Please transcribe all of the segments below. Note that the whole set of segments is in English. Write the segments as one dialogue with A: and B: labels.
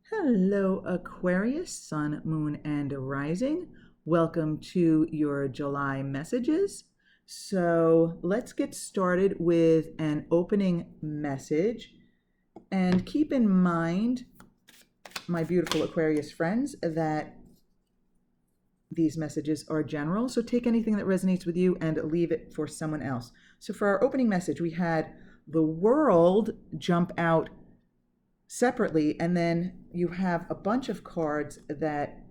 A: Hello, Aquarius, Sun, Moon, and Rising. Welcome to your July messages. So let's get started with an opening message. And keep in mind, my beautiful Aquarius friends, that these messages are general. So take anything that resonates with you and leave it for someone else. So for our opening message, we had the world jump out separately, and then you have a bunch of cards that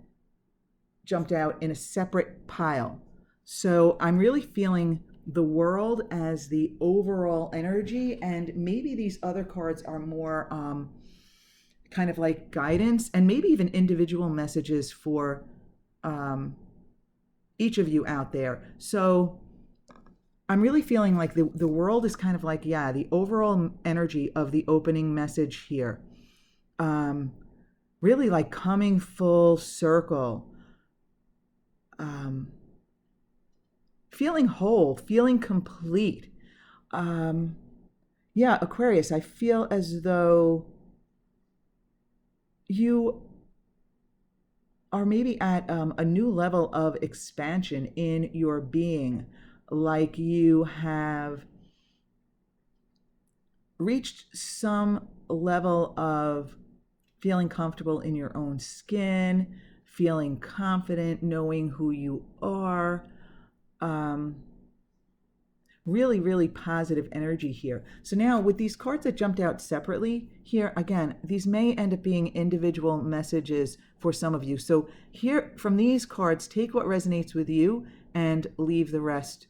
A: jumped out in a separate pile. So I'm really feeling the world as the overall energy, and maybe these other cards are more kind of like guidance and maybe even individual messages for each of you out there. So I'm really feeling like the world is kind of like, yeah, the overall energy of the opening message here. Really like coming full circle. Feeling whole, feeling complete. Yeah, Aquarius, I feel as though you are maybe at a new level of expansion in your being, like you have reached some level of feeling comfortable in your own skin, feeling confident, knowing who you are. Really, really positive energy here. So now with these cards that jumped out separately here, again, these may end up being individual messages for some of you. So here from these cards, take what resonates with you and leave the rest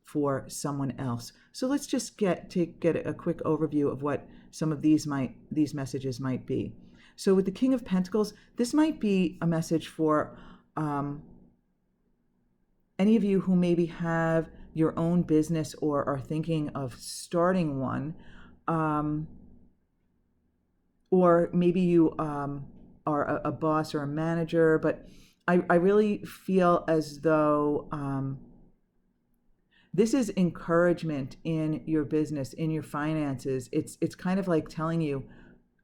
A: for someone else. So let's just get a quick overview of what some of these messages might be. So with the King of Pentacles, this might be a message for any of you who maybe have your own business or are thinking of starting one, or maybe you are a boss or a manager, but I really feel as though this is encouragement in your business, in your finances. It's kind of like telling you,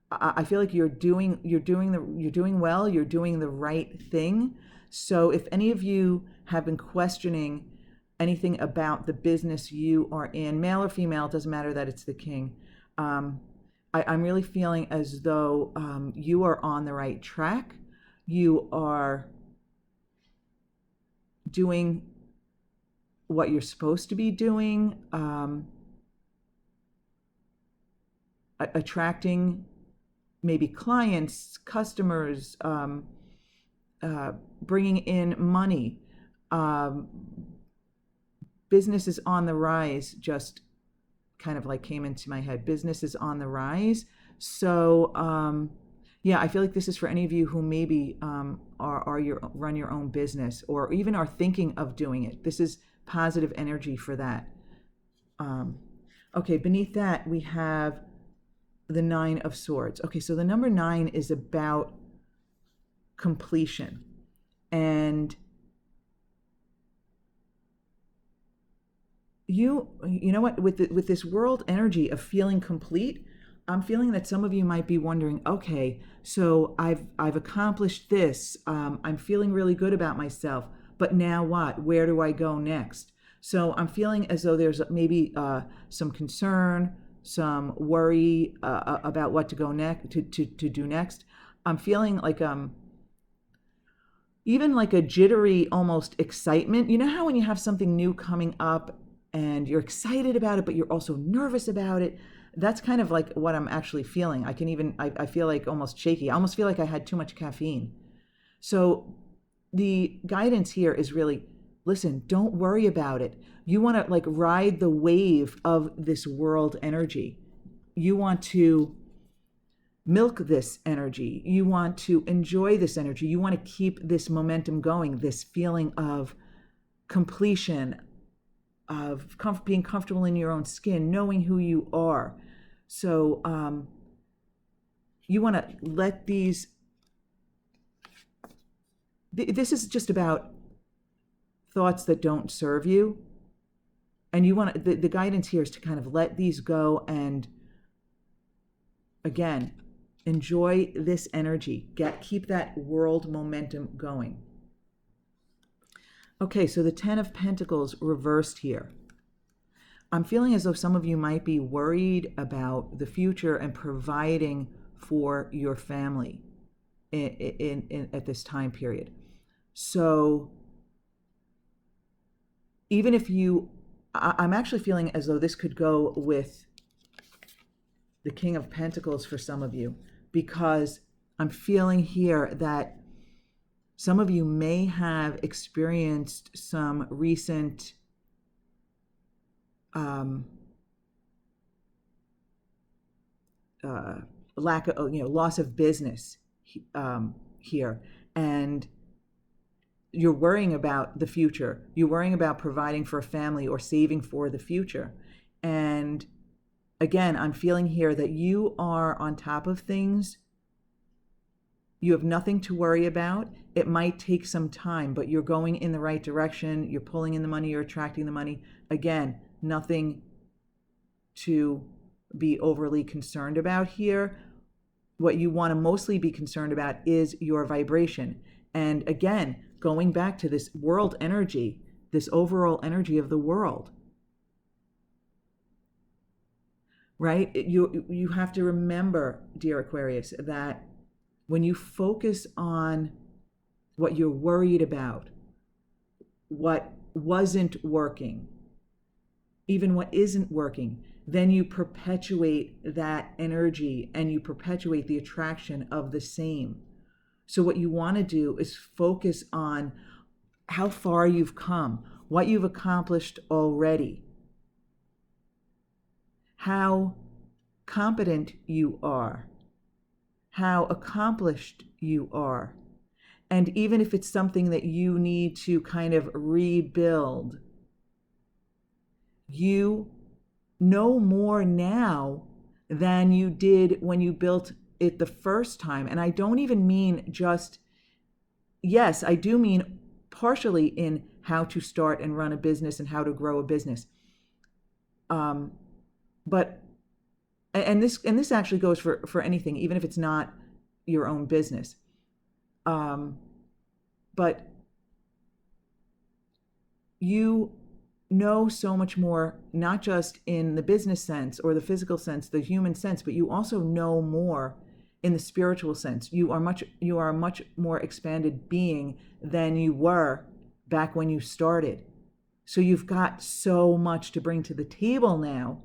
A: I feel like you're doing well, you're doing the right thing. So if any of you have been questioning anything about the business you are in, male or female, it doesn't matter that it's the king. I'm really feeling as though you are on the right track. You are doing what you're supposed to be doing, attracting maybe clients, customers, bringing in money. Business is on the rise, just kind of like came into my head. Business is on the rise. So yeah, I feel like this is for any of you who maybe run your own business or even are thinking of doing it. This is positive energy for that. Okay, beneath that we have the Nine of Swords. Okay, so the number 9 is about completion. And you know what, with this world energy of feeling complete, I'm feeling that some of you might be wondering, okay, so I've accomplished this. I'm feeling really good about myself, but now what? Where do I go next? So I'm feeling as though there's maybe some concern, some worry about what to go next, to do next. I'm feeling like even like a jittery, almost excitement. You know how when you have something new coming up and you're excited about it, but you're also nervous about it? That's kind of like what I'm actually feeling. I feel like almost shaky. I almost feel like I had too much caffeine. So the guidance here is really, listen, don't worry about it. You want to like ride the wave of this world energy. You want to milk this energy. You want to enjoy this energy. You want to keep this momentum going, this feeling of completion, of being comfortable in your own skin, knowing who you are. So you want to let these, this is just about thoughts that don't serve you. And you want to, the guidance here is to kind of let these go and, again, Enjoy this energy. Keep that world momentum going. Okay, so the Ten of Pentacles reversed here. I'm feeling as though some of you might be worried about the future and providing for your family at this time period. So even if I'm actually feeling as though this could go with the King of Pentacles for some of you, because I'm feeling here that some of you may have experienced some recent lack of, loss of business here, and you're worrying about the future. You're worrying about providing for a family or saving for the future. And again, I'm feeling here that you are on top of things. You have nothing to worry about. It might take some time, but you're going in the right direction. You're pulling in the money. You're attracting the money. Again, nothing to be overly concerned about here. What you want to mostly be concerned about is your vibration. And again, going back to this world energy, this overall energy of the world, right? You have to remember, dear Aquarius, that when you focus on what you're worried about, what wasn't working, even what isn't working, then you perpetuate that energy and you perpetuate the attraction of the same. So what you want to do is focus on how far you've come, what you've accomplished already, how competent you are, how accomplished you are. And even if it's something that you need to kind of rebuild, you know more now than you did when you built it the first time. And I don't even mean just, yes, I do mean partially in how to start and run a business and how to grow a business. But this actually goes for anything, even if it's not your own business. But you know so much more, not just in the business sense or the physical sense, the human sense, but you also know more in the spiritual sense. You are a much more expanded being than you were back when you started. So you've got so much to bring to the table now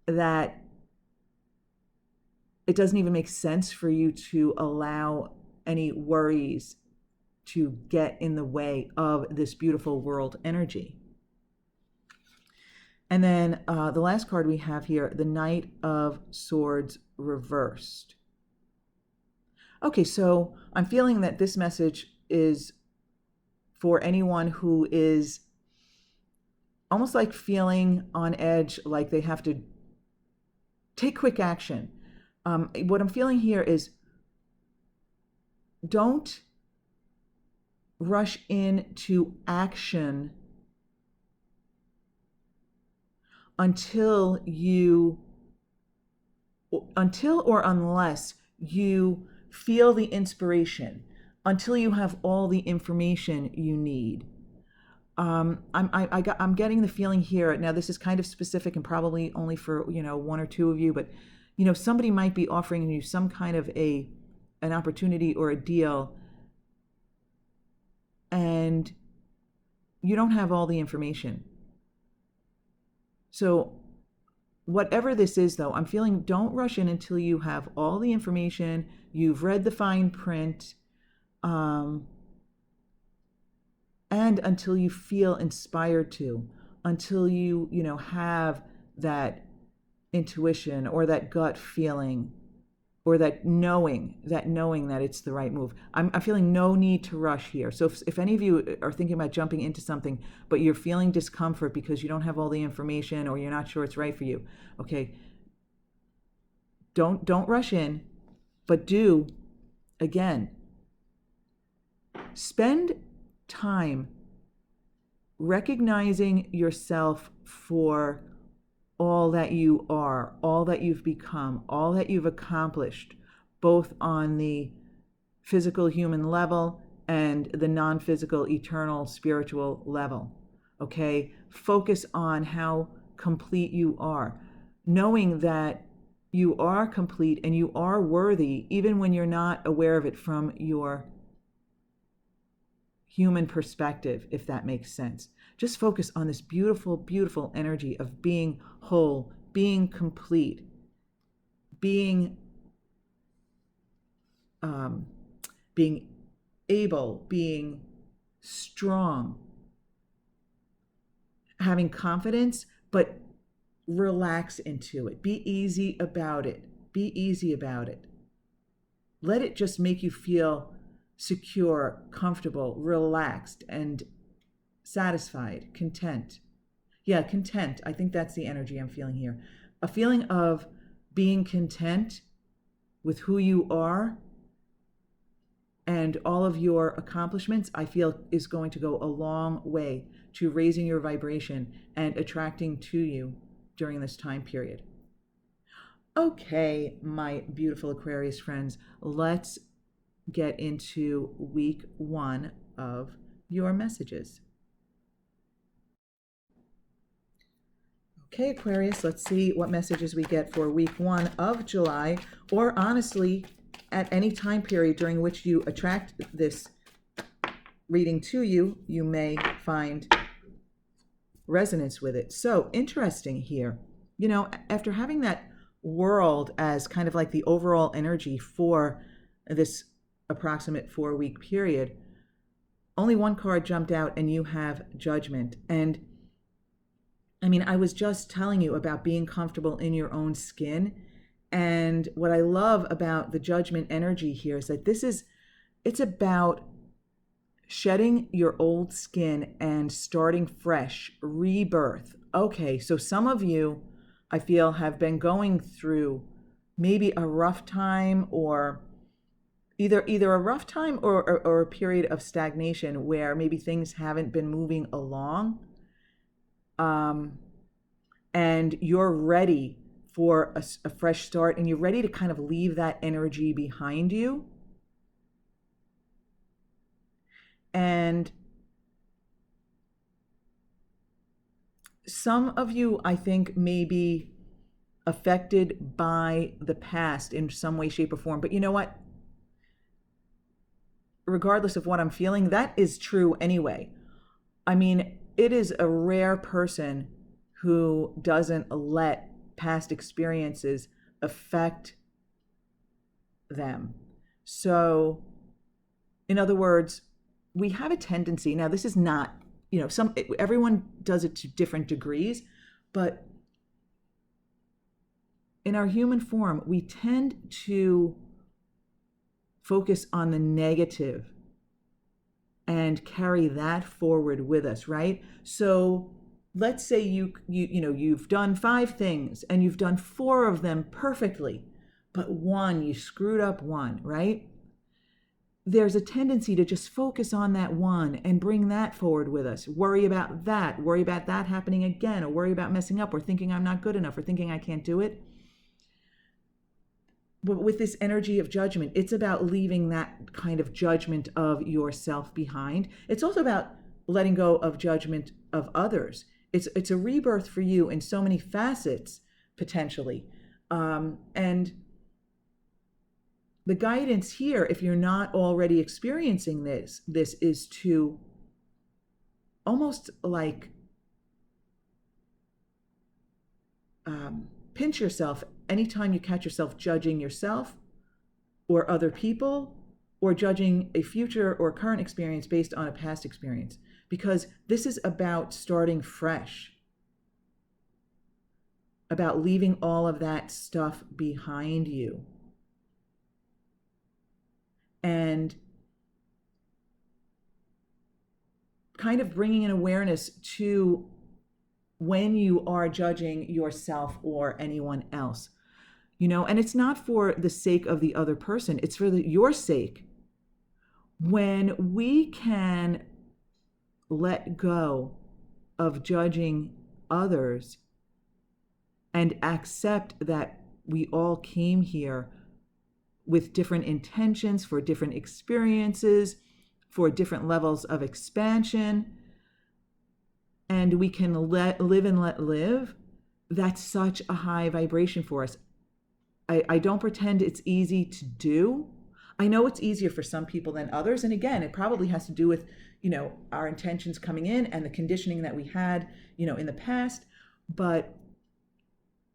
A: that it doesn't even make sense for you to allow any worries to get in the way of this beautiful world energy. And then the last card we have here, the Knight of Swords reversed. Okay, so I'm feeling that this message is for anyone who is almost like feeling on edge, like they have to take quick action. What I'm feeling here is don't rush into action until or unless you feel the inspiration, until you have all the information you need. I'm getting the feeling here. Now, this is kind of specific and probably only for one or two of you, but somebody might be offering you some kind of an opportunity or a deal, and you don't have all the information. So whatever this is, though, I'm feeling don't rush in until you have all the information, you've read the fine print, and until you feel inspired to, until you have that intuition or that gut feeling or that knowing that it's the right move. I'm feeling no need to rush here. So if any of you are thinking about jumping into something, but you're feeling discomfort because you don't have all the information or you're not sure it's right for you, okay, don't rush in, but do, again, spend time recognizing yourself for all that you are, all that you've become, all that you've accomplished, both on the physical human level and the non-physical eternal spiritual level. Okay? Focus on how complete you are, knowing that you are complete and you are worthy, even when you're not aware of it from your human perspective, if that makes sense. Just focus on this beautiful, beautiful energy of being whole, being complete, being being able, being strong, having confidence, but relax into it. Be easy about it. Be easy about it. Let it just make you feel secure, comfortable, relaxed, and satisfied, content. Yeah, content. I think that's the energy I'm feeling here. A feeling of being content with who you are and all of your accomplishments, I feel is going to go a long way to raising your vibration and attracting to you during this time period. Okay, my beautiful Aquarius friends, let's get into week 1 of your messages. Okay, Aquarius, let's see what messages we get for week 1 of July, or honestly, at any time period during which you attract this reading to you, you may find resonance with it. So interesting here. You know, after having that world as kind of like the overall energy for this approximate 4-week period, only one card jumped out, and you have Judgment. And I mean, I was just telling you about being comfortable in your own skin. And what I love about the Judgment energy here is that it's about shedding your old skin and starting fresh, rebirth. Okay, so some of you, I feel, have been going through maybe a rough time, or either a rough time or a period of stagnation where maybe things haven't been moving along. And you're ready for a fresh start, and you're ready to kind of leave that energy behind you. And some of you, I think, may be affected by the past in some way, shape, or form. But you know what? Regardless of what I'm feeling, that is true anyway. I mean, it is a rare person who doesn't let past experiences affect them. So, in other words, we have a tendency, now this is not, you know, everyone does it to different degrees, but in our human form, we tend to focus on the negative and carry that forward with us, right? So let's say you've done 5 things and you've done 4 of them perfectly, but you screwed up one, right? There's a tendency to just focus on that one and bring that forward with us. Worry about that happening again, or worry about messing up, or thinking I'm not good enough, or thinking I can't do it. But with this energy of Judgment, it's about leaving that kind of judgment of yourself behind. It's also about letting go of judgment of others. It's a rebirth for you in so many facets, potentially. And the guidance here, if you're not already experiencing this is to almost like pinch yourself anytime you catch yourself judging yourself or other people, or judging a future or current experience based on a past experience, because this is about starting fresh, about leaving all of that stuff behind you, and kind of bringing an awareness to when you are judging yourself or anyone else, you know, and it's not for the sake of the other person, it's for your sake. When we can let go of judging others and accept that we all came here with different intentions for different experiences, for different levels of expansion, and we can live and let live. That's such a high vibration for us. I don't pretend it's easy to do. I know it's easier for some people than others. And again, it probably has to do with, our intentions coming in and the conditioning that we had, in the past. But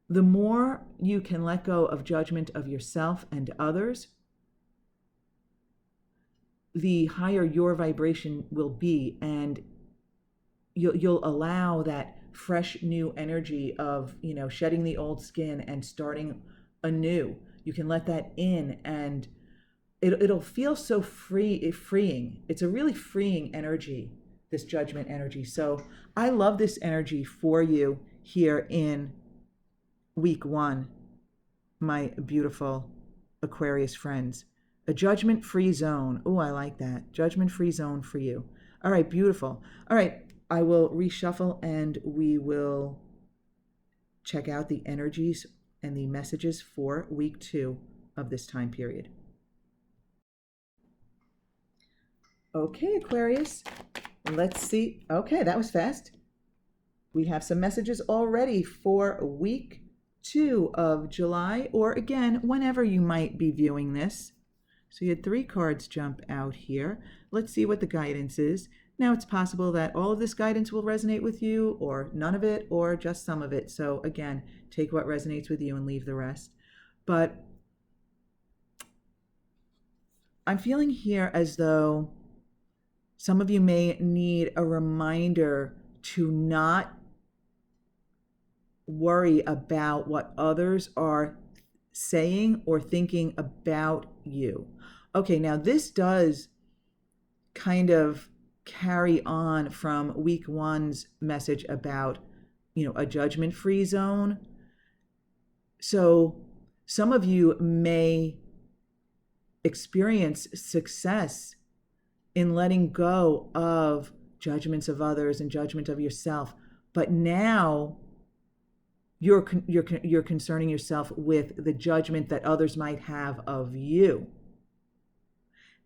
A: the more you can let go of judgment of yourself and others, the higher your vibration will be. And you'll allow that fresh new energy of, shedding the old skin and starting anew. You can let that in, and it'll feel so freeing. It's a really freeing energy, this judgment energy. So I love this energy for you here in week 1, my beautiful Aquarius friends. A judgment-free zone. Oh, I like that. Judgment-free zone for you. All right, beautiful. All right, I will reshuffle and we will check out the energies and the messages for week 2 of this time period. Okay, Aquarius, let's see. Okay, that was fast. We have some messages already for week 2 of July, or again, whenever you might be viewing this. So you had 3 cards jump out here. Let's see what the guidance is. Now, it's possible that all of this guidance will resonate with you, or none of it, or just some of it. So again, take what resonates with you and leave the rest. But I'm feeling here as though some of you may need a reminder to not worry about what others are saying or thinking about you. Okay, now this does kind of carry on from week 1's message about, a judgment-free zone. So some of you may experience success in letting go of judgments of others and judgment of yourself, but now you're concerning yourself with the judgment that others might have of you.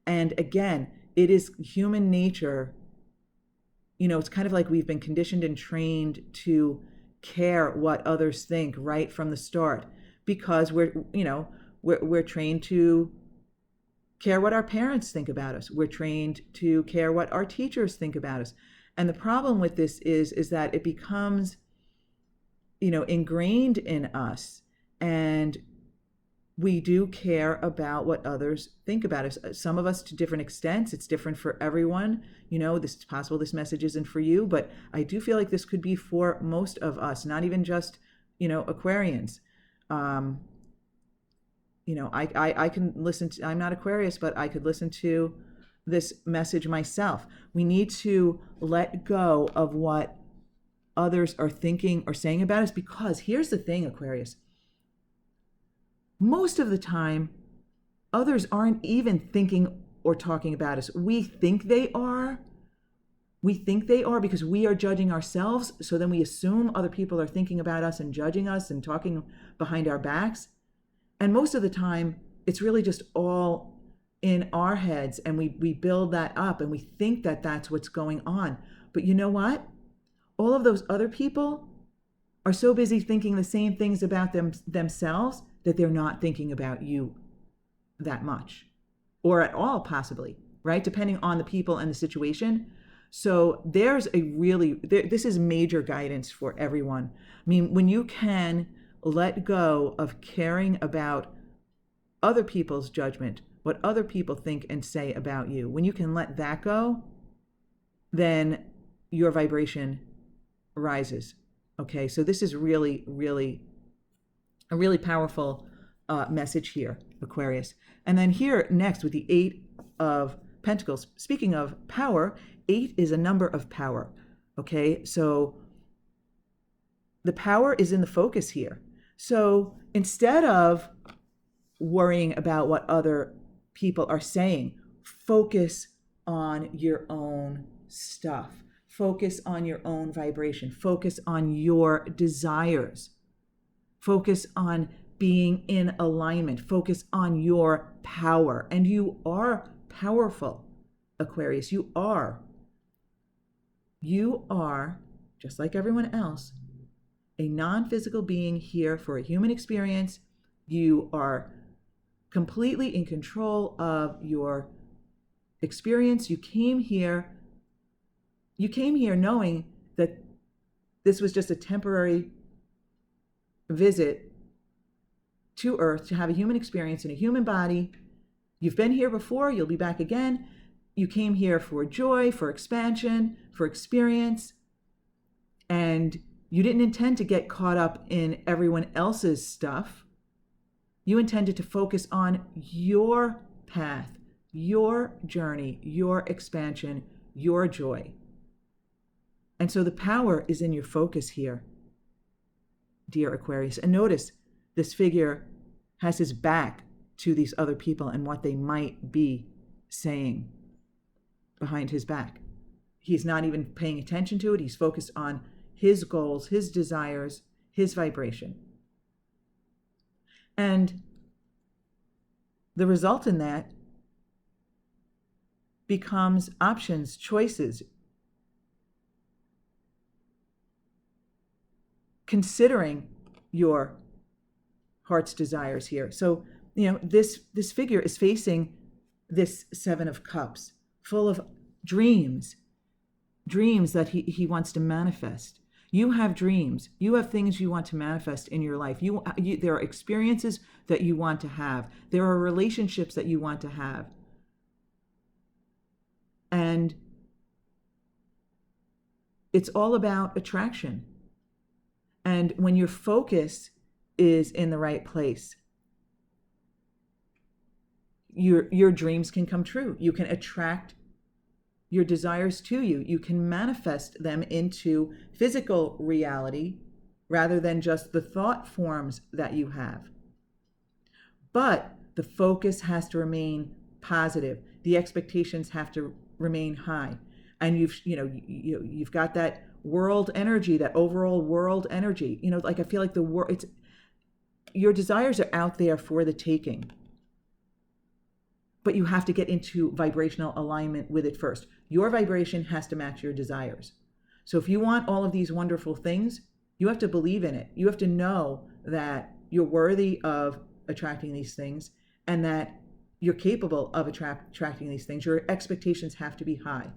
A: And again, it is human nature. It's kind of like we've been conditioned and trained to care what others think right from the start, because we're trained to care what our parents think about us. We're trained to care what our teachers think about us. And the problem with this is that it becomes, ingrained in us, and we do care about what others think about us. Some of us to different extents. It's different for everyone. This is possible this message isn't for you, but I do feel like this could be for most of us, not even just, Aquarians. I can listen to, I'm not Aquarius, but I could listen to this message myself. We need to let go of what others are thinking or saying about us, because here's the thing, Aquarius. Most of the time, others aren't even thinking or talking about us. We think they are. We think they are because we are judging ourselves. So then we assume other people are thinking about us and judging us and talking behind our backs. And most of the time, it's really just all in our heads, and we build that up and we think that that's what's going on. But you know what? All of those other people are so busy thinking the same things about themselves that they're not thinking about you that much, or at all, possibly, right? Depending on the people and the situation. So this is major guidance for everyone. I mean, when you can let go of caring about other people's judgment, what other people think and say about you, when you can let that go, then your vibration rises. Okay, so this is really, really a really powerful message here, Aquarius. And then here next with the 8 of Pentacles. Speaking of power, 8 is a number of power. Okay, so the power is in the focus here. So instead of worrying about what other people are saying, focus on your own stuff. Focus on your own vibration. Focus on your desires. Focus on being in alignment. Focus on your power. And you are powerful, Aquarius. You are. You are, just like everyone else, a non-physical being here for a human experience. You are completely in control of your experience. You came here knowing that this was just a temporary visit to Earth to have a human experience in a human body. You've been here before, you'll be back again. You came here for joy, for expansion, for experience, and you didn't intend to get caught up in everyone else's stuff. You intended to focus on your path, your journey, your expansion, your joy. And so the power is in your focus here, dear Aquarius. And notice this figure has his back to these other people and what they might be saying behind his back. He's not even paying attention to it. He's focused on his goals, his desires, his vibration. And the result in that becomes options, choices, considering your heart's desires here. So, this figure is facing this Seven of Cups, full of dreams that he wants to manifest. You have dreams. You have things you want to manifest in your life. There are experiences that you want to have. There are relationships that you want to have. And it's all about attraction. And when your focus is in the right place, your dreams can come true. You can attract your desires to you. You can manifest them into physical reality rather than just the thought forms that you have. But the focus has to remain positive. The expectations have to remain high. And you've got that world energy, that overall world energy. I feel like your desires are out there for the taking. But you have to get into vibrational alignment with it first. Your vibration has to match your desires. So if you want all of these wonderful things, you have to believe in it. You have to know that you're worthy of attracting these things and that you're capable of attracting these things. Your expectations have to be high.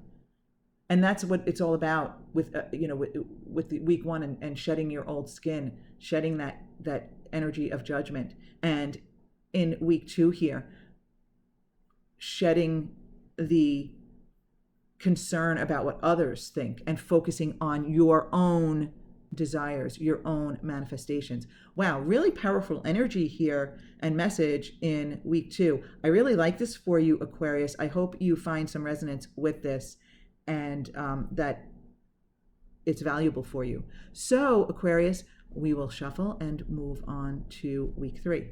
A: And that's what it's all about with the week one and shedding your old skin, shedding that energy of judgment. And in week two here, shedding the concern about what others think and focusing on your own desires, your own manifestations. Wow, really powerful energy here and message in week two. I really like this for you, Aquarius. I hope you find some resonance with this and that it's valuable for you. So, Aquarius, we will shuffle and move on to week three.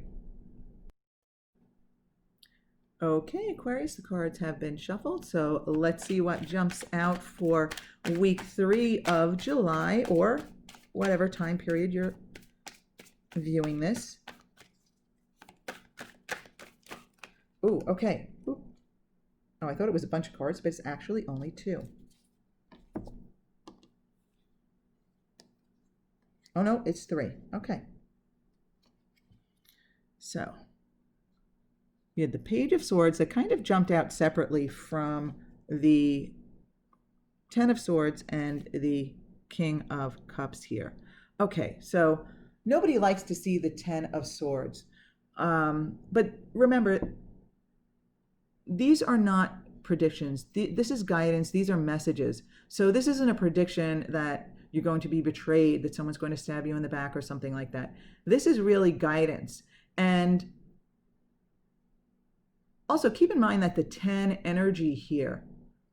A: Okay, Aquarius, the cards have been shuffled, so let's see what jumps out for week 3 of July, or whatever time period you're viewing this. Ooh, okay. Ooh. Oh, I thought it was a bunch of cards, but it's actually only 2. Oh, no, it's 3. Okay. So you had the Page of Swords that kind of jumped out separately from the Ten of Swords and the King of Cups here. Okay, so nobody likes to see the Ten of Swords. But remember, these are not predictions. This is guidance. These are messages. So this isn't a prediction that you're going to be betrayed, that someone's going to stab you in the back or something like that. This is really guidance. And also, keep in mind that the 10 energy here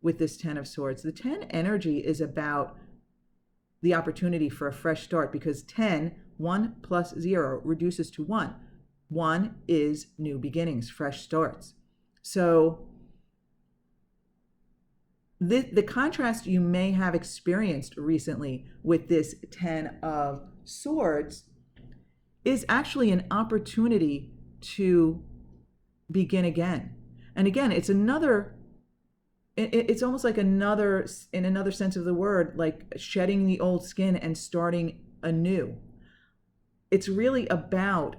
A: with this 10 of Swords, the 10 energy is about the opportunity for a fresh start, because 10, 1 plus 0 reduces to 1. 1 is new beginnings, fresh starts. So the contrast you may have experienced recently with this 10 of Swords is actually an opportunity to begin again. And again, it's almost like another, in another sense of the word, like shedding the old skin and starting anew. It's really about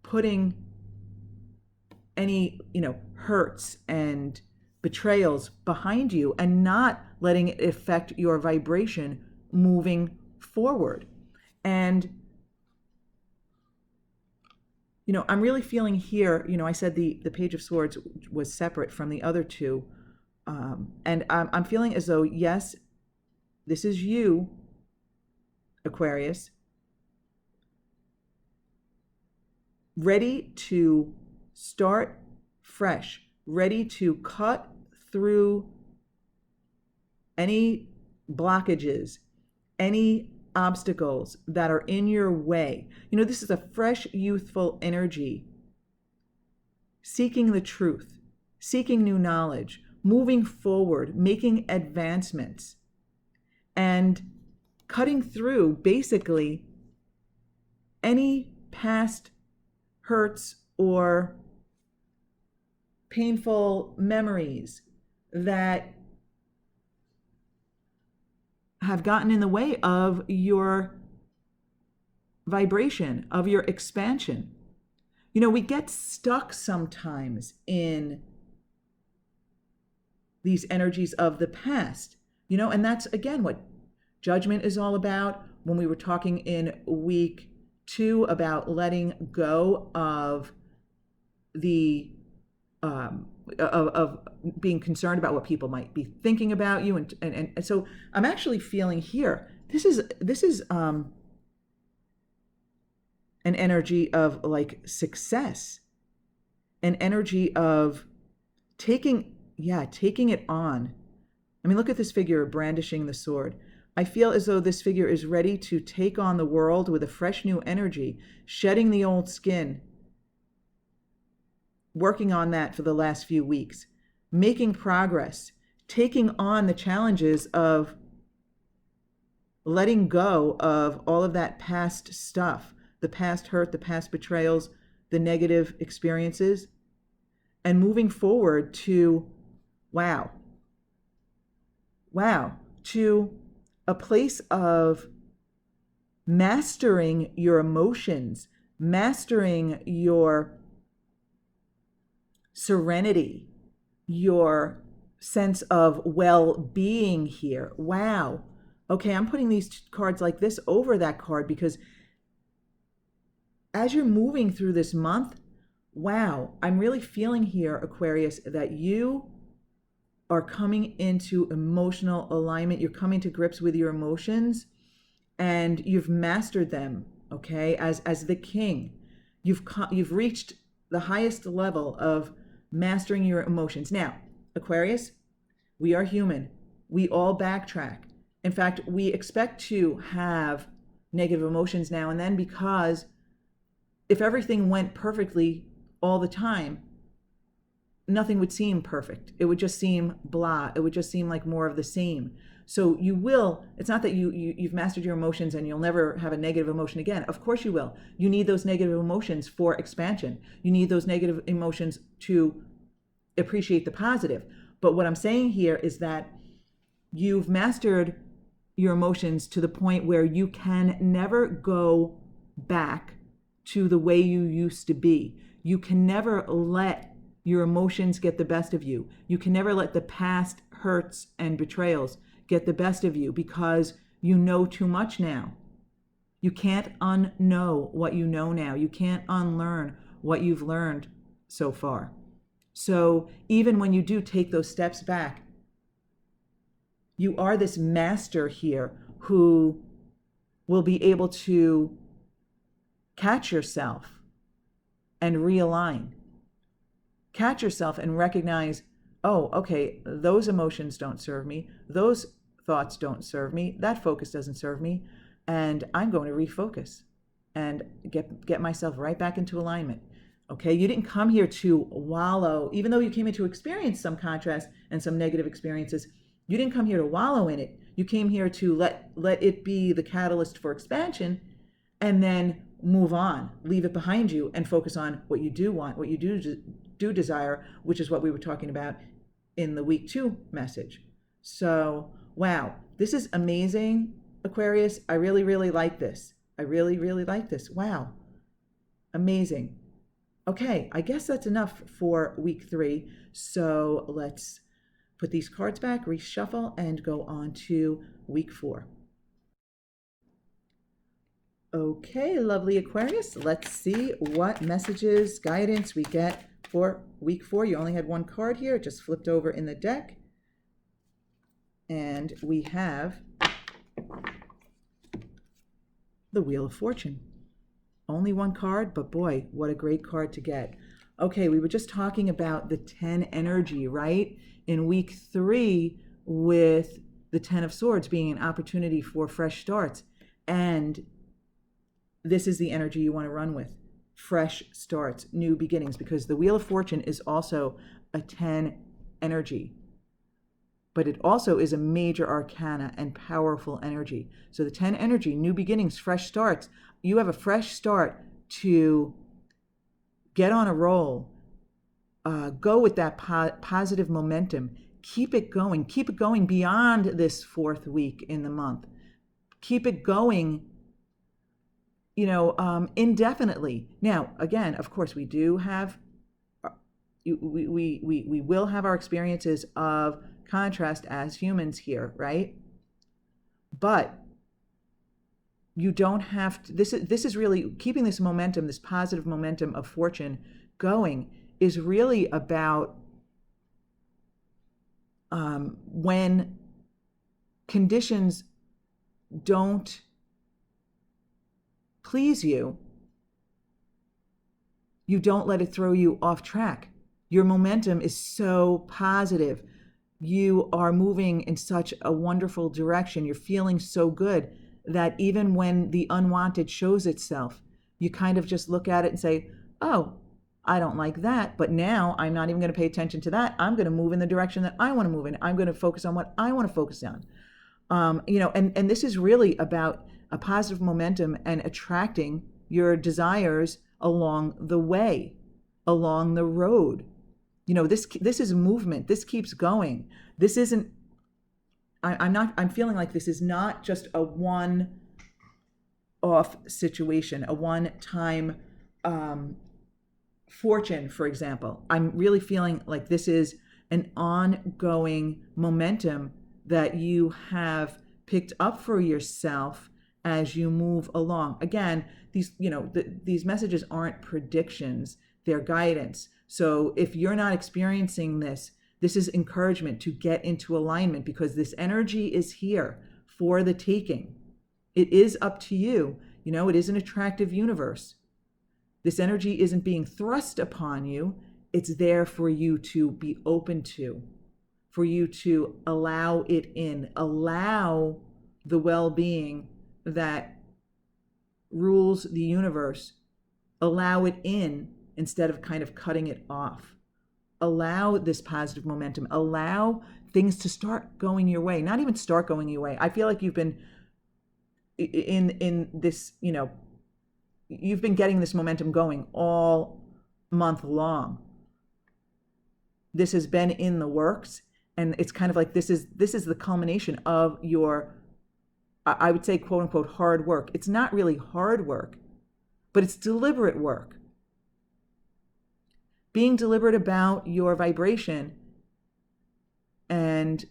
A: putting any, hurts and betrayals behind you and not letting it affect your vibration moving forward. And I'm really feeling here, I said the Page of Swords was separate from the other two. And I'm feeling as though, yes, this is you, Aquarius, ready to start fresh, ready to cut through any blockages, any obstacles that are in your way. This is a fresh, youthful energy, seeking the truth, seeking new knowledge, moving forward, making advancements, and cutting through basically any past hurts or painful memories that have gotten in the way of your vibration, of your expansion. We get stuck sometimes in these energies of the past, and that's again what judgment is all about. When we were talking in week 2 about letting go of the of being concerned about what people might be thinking about you, and so I'm actually feeling here, this is an energy of like success, an energy of taking it on. I mean, look at this figure brandishing the sword. I feel as though this figure is ready to take on the world with a fresh new energy, shedding the old skin, working on that for the last few weeks, making progress, taking on the challenges of letting go of all of that past stuff, the past hurt, the past betrayals, the negative experiences, and moving forward to, to a place of mastering your emotions, mastering your serenity, your sense of well-being here. Wow. Okay, I'm putting these cards like this over that card because as you're moving through this month, I'm really feeling here, Aquarius, that you are coming into emotional alignment. You're coming to grips with your emotions and you've mastered them, okay? As the king, you've reached the highest level of mastering your emotions. Now, Aquarius, we are human. We all backtrack. In fact, we expect to have negative emotions now and then because if everything went perfectly all the time, nothing would seem perfect. It would just seem blah. It would just seem like more of the same. So it's not that you've mastered your emotions and you'll never have a negative emotion again. Of course you will. You need those negative emotions for expansion. You need those negative emotions to appreciate the positive. But what I'm saying here is that you've mastered your emotions to the point where you can never go back to the way you used to be. You can never let your emotions get the best of you. You can never let the past hurts and betrayals get the best of you because you know too much now. You can't unknow what you know now. You can't unlearn what you've learned so far. So even when you do take those steps back, you are this master here who will be able to catch yourself and realign. Catch yourself and recognize, oh, okay, those emotions don't serve me. Those thoughts don't serve me. That focus doesn't serve me. And I'm going to refocus and get myself right back into alignment. Okay, you didn't come here to wallow, even though you came here to experience some contrast and some negative experiences. You didn't come here to wallow in it. You came here to let it be the catalyst for expansion. And then move on, leave it behind you, and focus on what you do want, what you do desire, which is what we were talking about in the week 2 message. So, wow, this is amazing, Aquarius. I really, really like this. I really, really like this. Wow, amazing. Okay, I guess that's enough for week 3. So let's put these cards back, reshuffle, and go on to week 4. Okay, lovely Aquarius, let's see what messages, guidance we get for week 4. You only had one card here, it just flipped over in the deck. And we have the Wheel of Fortune. Only one card, but boy, what a great card to get. Okay, we were just talking about the 10 energy, right? In week 3 with the 10 of Swords being an opportunity for fresh starts. And this is the energy you want to run with. Fresh starts, new beginnings, because the Wheel of Fortune is also a 10 energy. But it also is a major arcana and powerful energy. So the 10 energy, new beginnings, fresh starts. You have a fresh start to get on a roll. Go with that positive momentum. Keep it going beyond this 4th week in the month. Keep it going, indefinitely. Now, again, of course, we do have, we will have our experiences of contrast as humans here, right? But you don't have to, this is really keeping this momentum, this positive momentum of fortune going is really about when conditions don't please you, you don't let it throw you off track. Your momentum is so positive. You are moving in such a wonderful direction. You're feeling so good that even when the unwanted shows itself, you kind of just look at it and say, oh, I don't like that, but now I'm not even going to pay attention to that. I'm going to move in the direction that I want to move in. I'm going to focus on what I want to focus on. And this is really about a positive momentum and attracting your desires along the way, along the road. This is movement. This keeps going. This isn't, I'm feeling like this is not just a one-off situation, a one-time fortune, for example. I'm really feeling like this is an ongoing momentum that you have picked up for yourself as you move along. Again, these messages aren't predictions, they're guidance. So if you're not experiencing this, this is encouragement to get into alignment, because this energy is here for the taking. It is up to you. It is an attractive universe. This energy isn't being thrust upon you. It's there for you to be open to, for you to allow it in, allow the well-being that rules the universe, allow it in instead of kind of cutting it off. Allow this positive momentum, allow things to start going your way, not even start going your way. I feel like you've been in this, you've been getting this momentum going all month long. This has been in the works, and it's kind of like this is the culmination of your, I would say, quote unquote, hard work. It's not really hard work, but it's deliberate work. Being deliberate about your vibration and,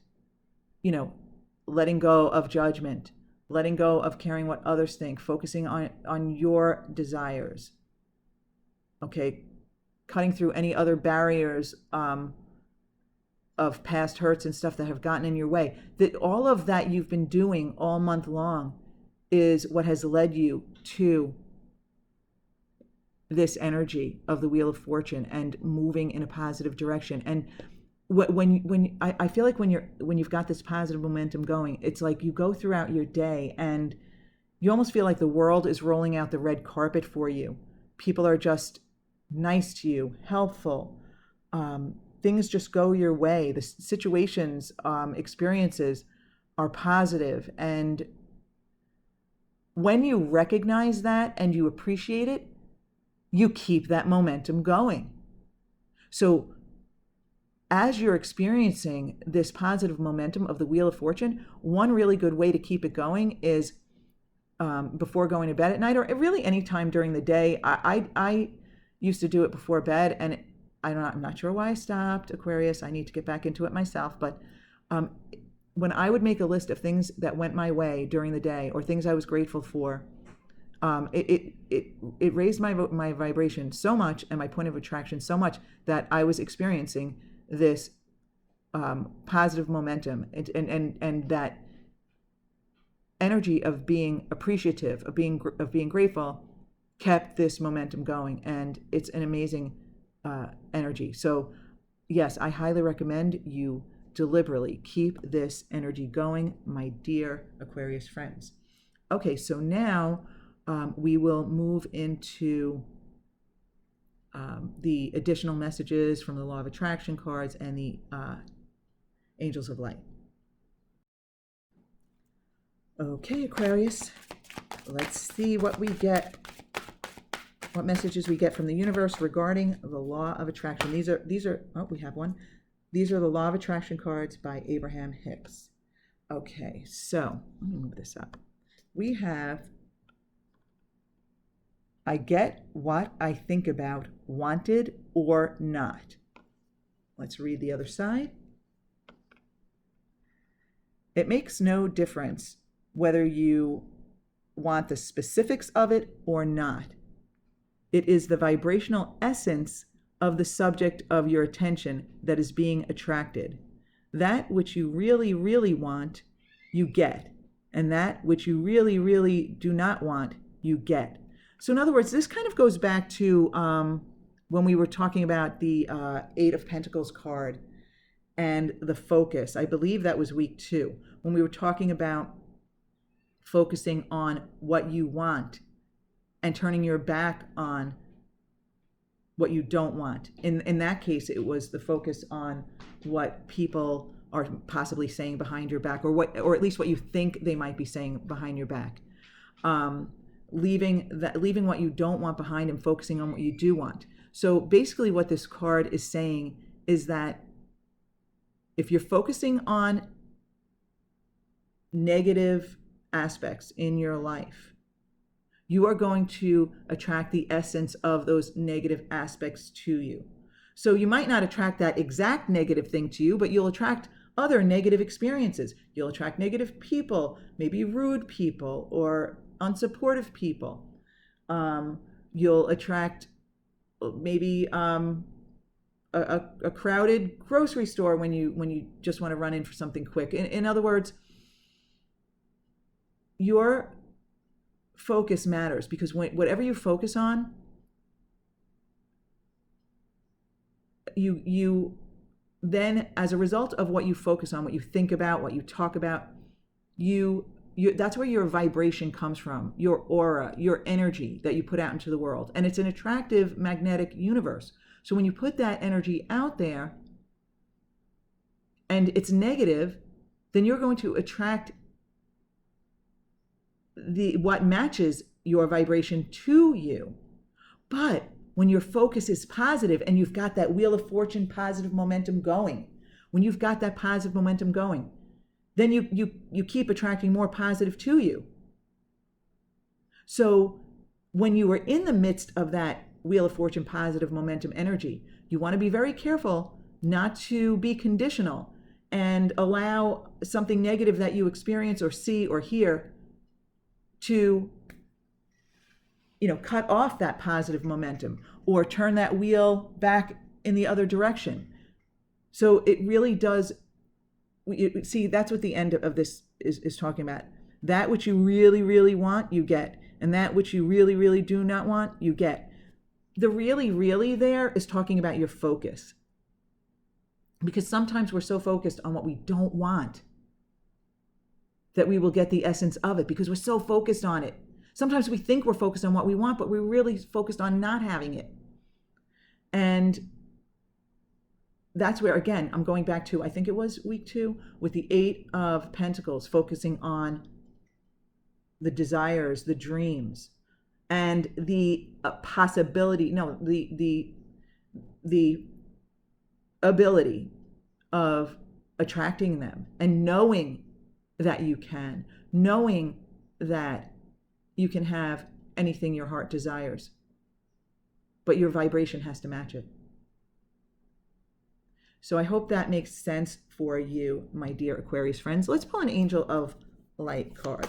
A: letting go of judgment, letting go of caring what others think, focusing on your desires. Okay, cutting through any other barriers of past hurts and stuff that have gotten in your way. That all of that you've been doing all month long is what has led you to this energy of the Wheel of Fortune and moving in a positive direction. And when I feel like when you've got this positive momentum going, it's like you go throughout your day and you almost feel like the world is rolling out the red carpet for you. People are just nice to you, helpful. Things just go your way. The situations, experiences are positive, and when you recognize that and you appreciate it, you keep that momentum going. So as you're experiencing this positive momentum of the Wheel of Fortune, one really good way to keep it going is before going to bed at night, or really any time during the day. I used to do it before bed, and I'm not sure why I stopped, Aquarius. I need to get back into it myself. But when I would make a list of things that went my way during the day or things I was grateful for, it raised my vibration so much and my point of attraction so much that I was experiencing this positive momentum and that energy of being appreciative, of being grateful, kept this momentum going, and it's an amazing energy. So yes, I highly recommend you deliberately keep this energy going, my dear Aquarius friends. Okay, so now we will move into the additional messages from the Law of Attraction cards and the Angels of Light. Okay, Aquarius, let's see what we get, what messages we get from the universe regarding the Law of Attraction. These are, oh, we have one. These are the Law of Attraction cards by Abraham Hicks. Okay, so let me move this up. We have, I get what I think about, wanted or not. Let's read the other side. It makes no difference whether you want the specifics of it or not. It is the vibrational essence of the subject of your attention that is being attracted. That which you really, really want, you get. And that which you really, really do not want, you get. So in other words, this kind of goes back to when we were talking about the Eight of Pentacles card and the focus. I believe that was week 2, when we were talking about focusing on what you want and turning your back on what you don't want. In that case, it was the focus on what people are possibly saying behind your back, or at least what you think they might be saying behind your back. Leaving what you don't want behind and focusing on what you do want. So basically what this card is saying is that if you're focusing on negative aspects in your life, you are going to attract the essence of those negative aspects to you. So you might not attract that exact negative thing to you, but you'll attract other negative experiences. You'll attract negative people, maybe rude people or unsupportive people. You'll attract maybe a crowded grocery store when you just want to run in for something quick. In other words, your focus matters, because whatever you focus on, you then, as a result of what you focus on, what you think about, what you talk about, you that's where your vibration comes from, your aura, your energy that you put out into the world. And it's an attractive magnetic universe. So when you put that energy out there and it's negative, then you're going to attract what matches your vibration to you. But when your focus is positive and you've got that Wheel of Fortune positive momentum going, when you've got that positive momentum going, then you keep attracting more positive to you. So when you are in the midst of that Wheel of Fortune positive momentum energy, you want to be very careful not to be conditional and allow something negative that you experience or see or hear to, cut off that positive momentum or turn that wheel back in the other direction. So it really does, see, that's what the end of this is talking about. That which you really, really want, you get. And that which you really, really do not want, you get. The really, really there is talking about your focus. Because sometimes we're so focused on what we don't want that we will get the essence of it, because we're so focused on it. Sometimes we think we're focused on what we want, but we're really focused on not having it. And that's where, again, I'm going back to, I think it was week 2, with the Eight of Pentacles, focusing on the desires, the dreams, and the possibility, no, the ability of attracting them, and knowing that you can, knowing that you can have anything your heart desires, but your vibration has to match it. So I hope that makes sense for you, my dear Aquarius friends. Let's pull an Angel of Light card.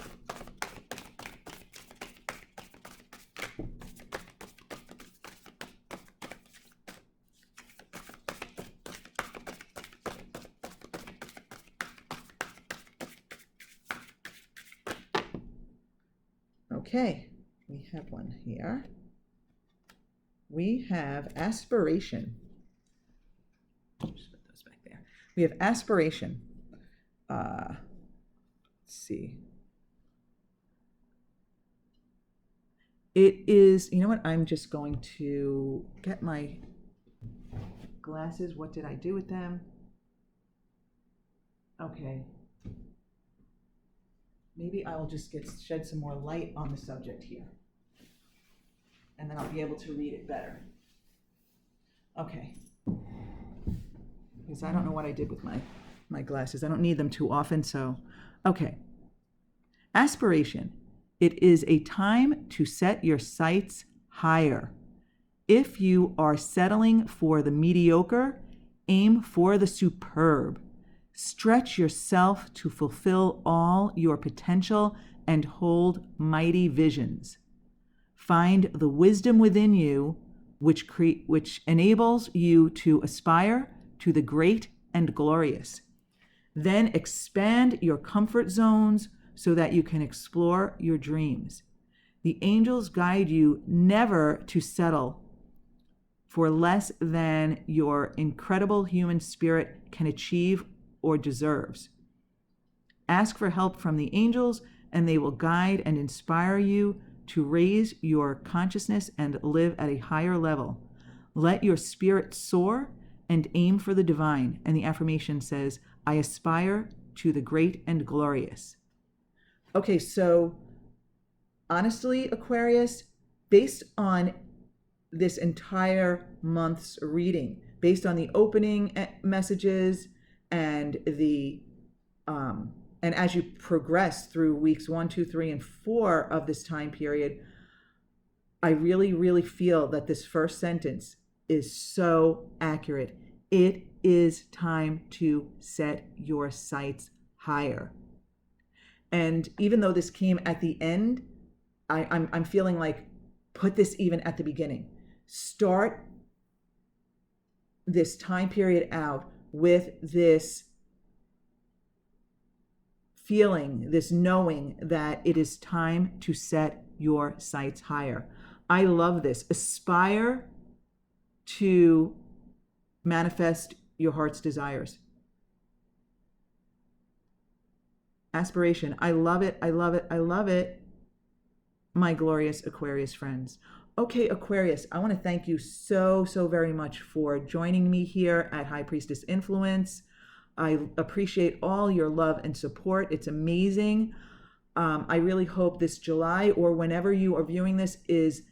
A: Okay, we have one here. We have aspiration. Just put those back there. We have aspiration. Let's see. It is, you know what? I'm just going to get my glasses. What did I do with them? Okay. Maybe I will just shed some more light on the subject here, and then I'll be able to read it better. Okay. Because I don't know what I did with my glasses. I don't need them too often, so. Okay. Aspiration. It is a time to set your sights higher. If you are settling for the mediocre, aim for the superb. Stretch yourself to fulfill all your potential and hold mighty visions. Find the wisdom within you which enables you to aspire to the great and glorious. Then expand your comfort zones so that you can explore your dreams. The angels guide you never to settle for less than your incredible human spirit can achieve or deserves. Ask for help from the angels, and they will guide and inspire you to raise your consciousness and live at a higher level. Let your spirit soar and aim for the divine. And the affirmation says, I aspire to the great and glorious. Okay, so honestly, Aquarius, based on this entire month's reading, based on the opening messages and and as you progress through weeks 1, 2, 3, and 4 of this time period, I really, really feel that this first sentence is so accurate. It is time to set your sights higher. And even though this came at the end, I'm feeling like put this even at the beginning. Start this time period out with this feeling, this knowing that it is time to set your sights higher. I love this. Aspire to manifest your heart's desires. Aspiration. I love it. I love it. I love it. My glorious Aquarius friends. Okay, Aquarius, I want to thank you so very much for joining me here at High Priestess Influence. I appreciate all your love and support. It's amazing. I really hope this July, or whenever you are viewing this, is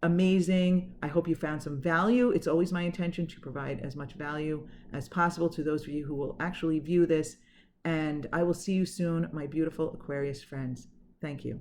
A: amazing. I hope you found some value. It's always my intention to provide as much value as possible to those of you who will actually view this. And I will see you soon, my beautiful Aquarius friends. Thank you.